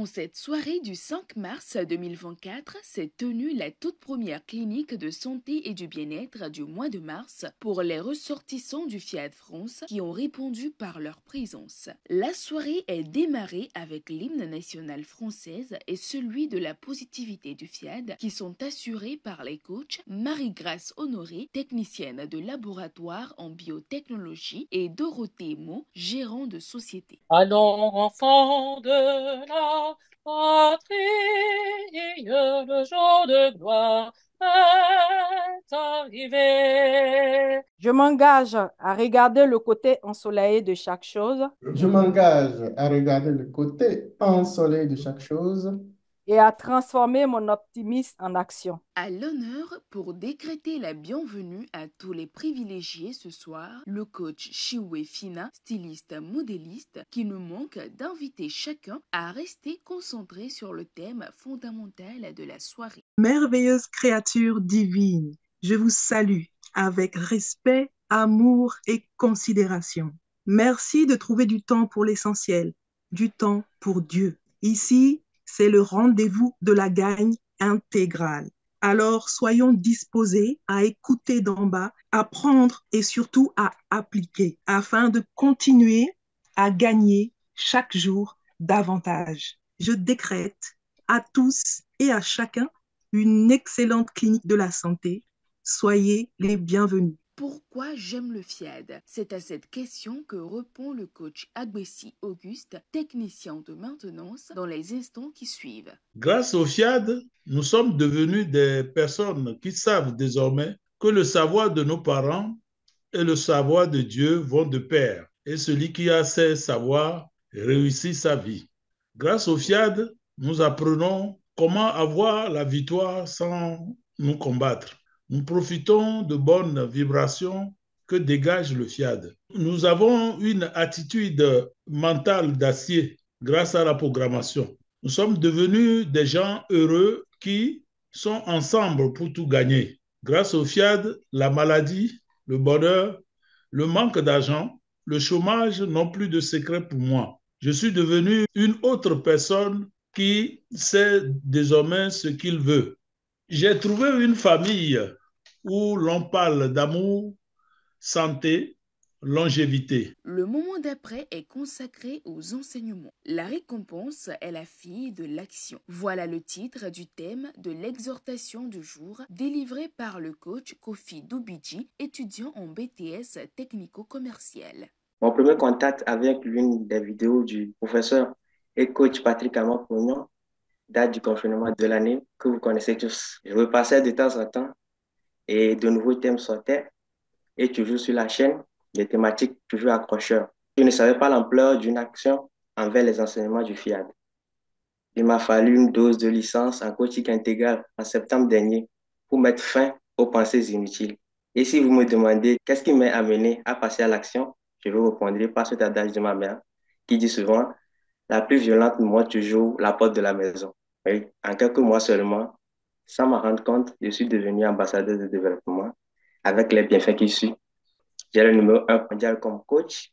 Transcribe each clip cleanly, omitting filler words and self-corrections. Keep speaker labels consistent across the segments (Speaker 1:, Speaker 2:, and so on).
Speaker 1: cette soirée du 5 mars 2024 s'est tenue la toute première clinique de santé et du bien-être du mois de mars pour les ressortissants du Fiat France qui ont répondu par leur présence. La soirée est démarrée avec l'hymne national française et celui de la positivité du Fiat qui sont assurés par les coachs Marie-Grâce Honoré, technicienne de laboratoire en biotechnologie, et Dorothée Mo, gérant de société.
Speaker 2: Allons, enfants de la patrie, le jour de gloire est arrivé.
Speaker 3: Je m'engage à regarder le côté ensoleillé de chaque chose
Speaker 4: Je m'engage à regarder le côté ensoleillé de chaque chose
Speaker 3: et à transformer mon optimisme en action.
Speaker 1: À l'honneur, pour décréter la bienvenue à tous les privilégiés ce soir, le coach Chiwe Fina, styliste modéliste, qui ne manque d'inviter chacun à rester concentré sur le thème fondamental de la soirée.
Speaker 5: Merveilleuse créature divine, je vous salue avec respect, amour et considération. Merci de trouver du temps pour l'essentiel, du temps pour Dieu. Ici, c'est le rendez-vous de la gagne intégrale. Alors, soyons disposés à écouter d'en bas, à prendre et surtout à appliquer afin de continuer à gagner chaque jour davantage. Je décrète à tous et à chacun une excellente clinique de la santé. Soyez les bienvenus.
Speaker 1: Pourquoi j'aime le FIAD? C'est à cette question que répond le coach Agbessi Auguste, technicien de maintenance, dans les instants qui suivent.
Speaker 6: Grâce au FIAD, nous sommes devenus des personnes qui savent désormais que le savoir de nos parents et le savoir de Dieu vont de pair. Et celui qui a ces savoirs réussit sa vie. Grâce au FIAD, nous apprenons comment avoir la victoire sans nous combattre. Nous profitons de bonnes vibrations que dégage le FIAD. Nous avons une attitude mentale d'acier grâce à la programmation. Nous sommes devenus des gens heureux qui sont ensemble pour tout gagner. Grâce au FIAD, la maladie, le bonheur, le manque d'argent, le chômage n'ont plus de secret pour moi. Je suis devenu une autre personne qui sait désormais ce qu'il veut. J'ai trouvé une famille où l'on parle d'amour, santé, longévité.
Speaker 1: Le moment d'après est consacré aux enseignements. La récompense est la fille de l'action. Voilà le titre du thème de l'exhortation du jour délivré par le coach Kofi Dubidji, étudiant en BTS technico-commercial.
Speaker 7: Mon premier contact avec l'une des vidéos du professeur et coach Patrick Amapognon date du confinement de l'année que vous connaissez tous. Je repassais de temps en temps et de nouveaux thèmes sortaient et toujours sur la chaîne, des thématiques toujours accrocheurs. Je ne savais pas l'ampleur d'une action envers les enseignements du FIAD. Il m'a fallu une dose de licence en coaching intégral en septembre dernier pour mettre fin aux pensées inutiles. Et si vous me demandez qu'est-ce qui m'a amené à passer à l'action, je vous répondrai par cet adage de ma mère qui dit souvent la plus violente montre toujours la porte de la maison. Oui, en quelques mois seulement, sans m'en rendre compte, je suis devenu ambassadeur de développement avec les bienfaits qui suivent. J'ai le numéro 1 mondial comme coach.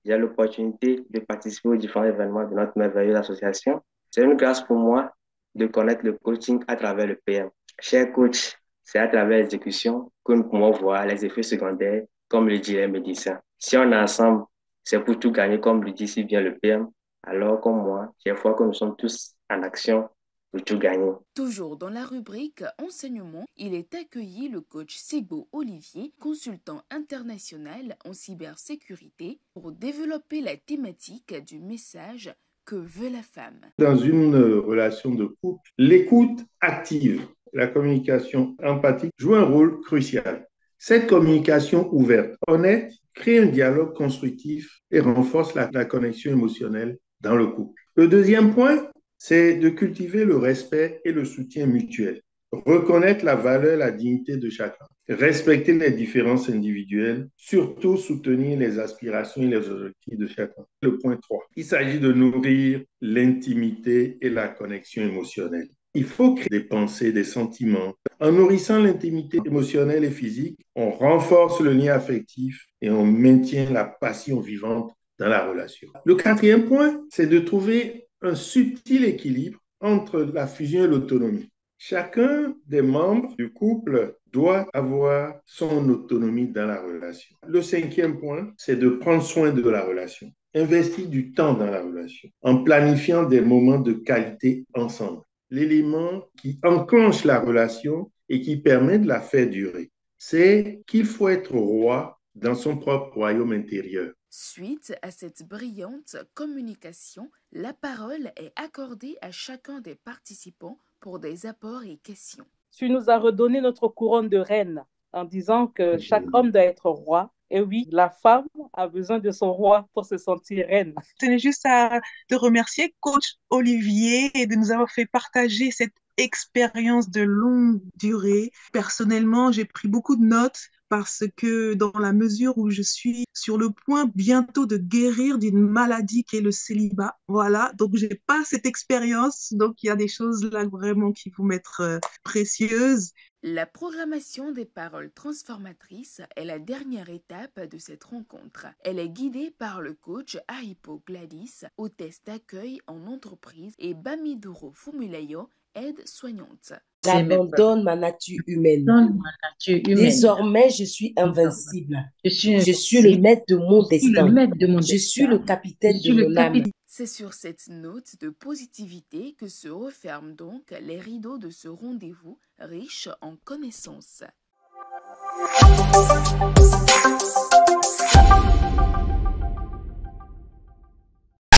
Speaker 7: J'ai l'opportunité de participer aux différents événements de notre merveilleuse association. C'est une grâce pour moi de connaître le coaching à travers le PM. Cher coach, c'est à travers l'exécution que nous pouvons voir les effets secondaires, comme le dit les médecins. Si on est ensemble, c'est pour tout gagner, comme le dit si bien le PM. Alors, comme moi, j'ai foi que nous sommes tous en action pour tout gagner.
Speaker 1: Toujours dans la rubrique enseignement, il est accueilli le coach Sebo Olivier, consultant international en cybersécurité, pour développer la thématique du message que veut la femme.
Speaker 4: dans une relation de couple. L'écoute active, la communication empathique joue un rôle crucial. Cette communication ouverte, honnête, crée un dialogue constructif et renforce la connexion émotionnelle dans le couple. Le deuxième point, c'est de cultiver le respect et le soutien mutuel. Reconnaître la valeur, la dignité de chacun. Respecter les différences individuelles, surtout soutenir les aspirations et les objectifs de chacun. Le point 3, il s'agit de nourrir l'intimité et la connexion émotionnelle. Il faut créer des pensées, des sentiments. En nourrissant l'intimité émotionnelle et physique, on renforce le lien affectif et on maintient la passion vivante dans la relation. Le quatrième point, c'est de trouver un subtil équilibre entre la fusion et l'autonomie. Chacun des membres du couple doit avoir son autonomie dans la relation. Le cinquième point, c'est de prendre soin de la relation. Investir du temps dans la relation en planifiant des moments de qualité ensemble. L'élément qui enclenche la relation et qui permet de la faire durer, c'est qu'il faut être roi dans son propre royaume intérieur.
Speaker 1: Suite à cette brillante communication, la parole est accordée à chacun des participants pour des apports et questions.
Speaker 2: Tu nous as redonné notre couronne de reine en disant que chaque homme doit être roi. Et oui, la femme a besoin de son roi pour se sentir reine.
Speaker 5: Je tenais juste à te remercier, coach Olivier, et de nous avoir fait partager cette expérience de longue durée. Personnellement, j'ai pris beaucoup de notes parce que dans la mesure où je suis sur le point bientôt de guérir d'une maladie qui est le célibat, voilà, donc j'ai pas cette expérience, donc il y a des choses là vraiment qui vont m'être précieuses.
Speaker 1: La programmation des paroles transformatrices est la dernière étape de cette rencontre. Elle est guidée par le coach Ahipo Gladys, hôtesse d'accueil en entreprise, et Bamidoro Fumulayo, aide-soignante.
Speaker 8: J'abandonne ma nature humaine. Désormais, je suis invincible. Je suis le maître de mon destin. Je suis le capitaine de mon âme.
Speaker 1: C'est sur cette note de positivité que se referment donc les rideaux de ce rendez-vous riche en connaissances.